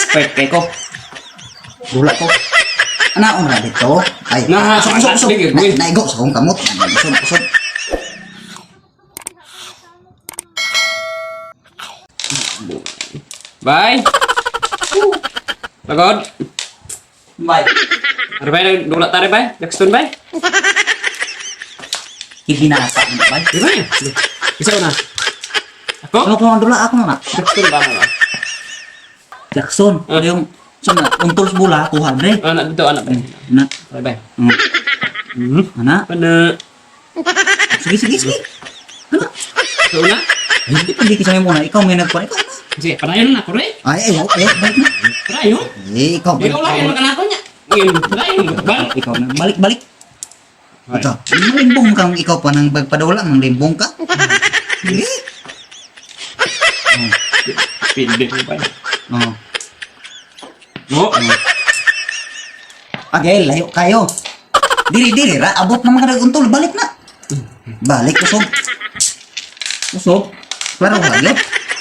expert kay ko. Dula ko. Anaon ra dito? Ay, Nah, usog. sige, boy. Naigo sa kong kamot. Usog. Bay. Lagod. Bay. Are bay dula tare bay. Jackson bay. Ibinasa mo, bay. Di bay. Bisa ko na. Ako? Ano ko dula ako na? Jackson ba na? Jackson, yung sana untol sa bula kuha dre. Anak dito anak bay. Na. Are bay. Ana. Pana. Sige. Ana. So na. Hindi pa di kisame mo na ikaw may nagkuha ikaw. Sige, panayon na ko re. Ay, balik na. Panayon. Ikaw balik. Ikaw lang yung kanako niya. Ngayon, panayon. Balik. Ikaw na balik. Ato, malimbong kang ikaw pa nang pagpadula, mang limbong ka. Hindi. Pindi ko bay. Oh. No. Agay, layo kayo. Diri ra, abot naman ka naguntol, balik na. Balik, usog. Pero layo.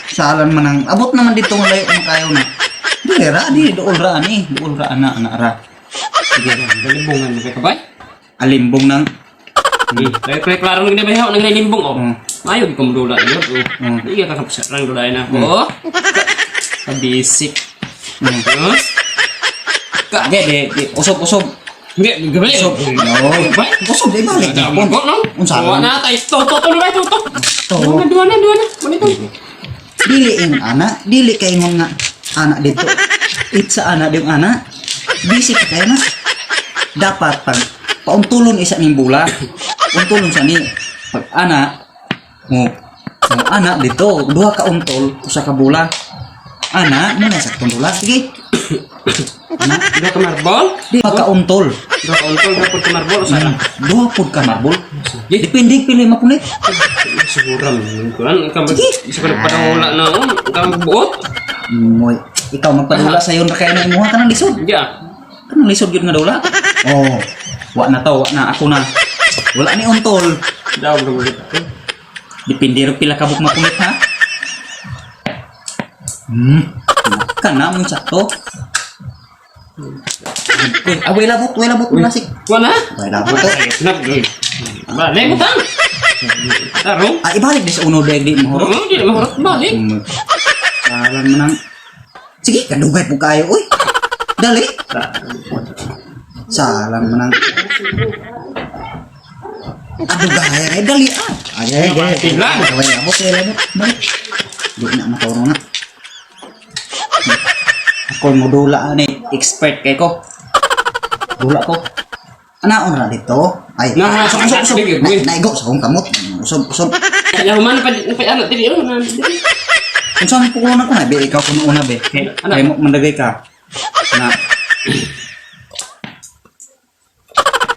Salan man ang abot naman dito ng layo ng kayo na. Diri ra, dool ra ani, dool ra ana ra. Sige, limbongan mo kay kabay. Alimbong nang Kaya klaro nang ginabayaw nang limbong oh. Mayo di ko mudula yun. Oh. Iya ka sa rang dula na ko. Basic. Terus Agay, usog. Hindi, gabay. Usog. Bay. Usog, di balik. Ko no. Unsa Wa lang? na tay to na to. To. Dua na. Manito. Dili ing ana, dili kay ingon nga ana dito. Itsa ana yung ana. Busy ka kayo na. Dapat pag pauntulon isa ning bula. Untulon sa ni pag ana mo ana dito duha ka untol usa ka bula. Ana mo na saktong dula. Sige. Ana Dua ka marbol. di magkauntol. Dua ka untol dapat ka marbol sa. Duha pud ka marbol. Depende pili mapunit. Siguro kuan ka isa ka nagpadawala na ka magbuot. Moy, ikaw magpadula sa yon kay na imuha ka ng lisod. Ya. Kanang lisod yun nga dula. Oh, wa na ako na. Wala ni untol. Daw ulit. Depende ro pila ka buk mapunit ha. Kana mo sakto. Uy, away labot nasik. Wala. Away labot to. Nag. Balik mo tang. Tarong. Ibalik di sa uno deg di mahurot. Di mahurot balik. Saran man ang sige, kadugay po kayo uy. Dali. Saran man ang aduh gaya dali ah. Ay. Tilang. Away labot. Balik. Di na matoro na. Ako mo dula ani expert kay ko. Dula ko. Anaon ra dito? Ay. Nah, usog. sige, boy. Naigo sa kong kamot. Usog. Ya man pa ano tidi ano. Unsa man pukulan ako na be ikaw kuno una be. Kay mo mandagay ka. Na.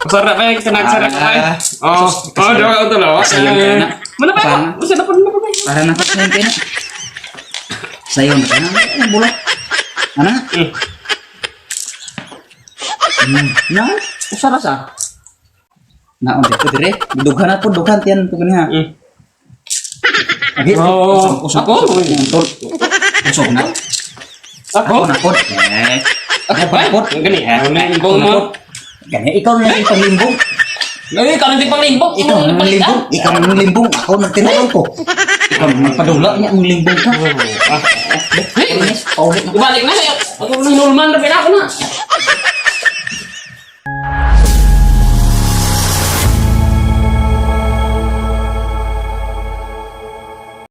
Sarap pa yung sinagsarap pa. Daw ito lo. Mana pa? Usa na po na po. Para na kasayan kay na. Sayo na kana. Ano bulak? Ana? Na, usara sa. Naon dito dire. Dughan po dughan tiyan to ganiha. Agi. Usog Ako? Untol. Usog na. Ako? Na pod. Ako ba? Gani ha. Limbong mo. Gani ikaw na yung panglimbong. Gani ka nang limbong. Ikaw na limbong. Ikaw na limbong. Ako nagtinulong ko. Ikaw magpadula niya ang limbong ka. Ibalik na. Ako nang nulman na pinako na.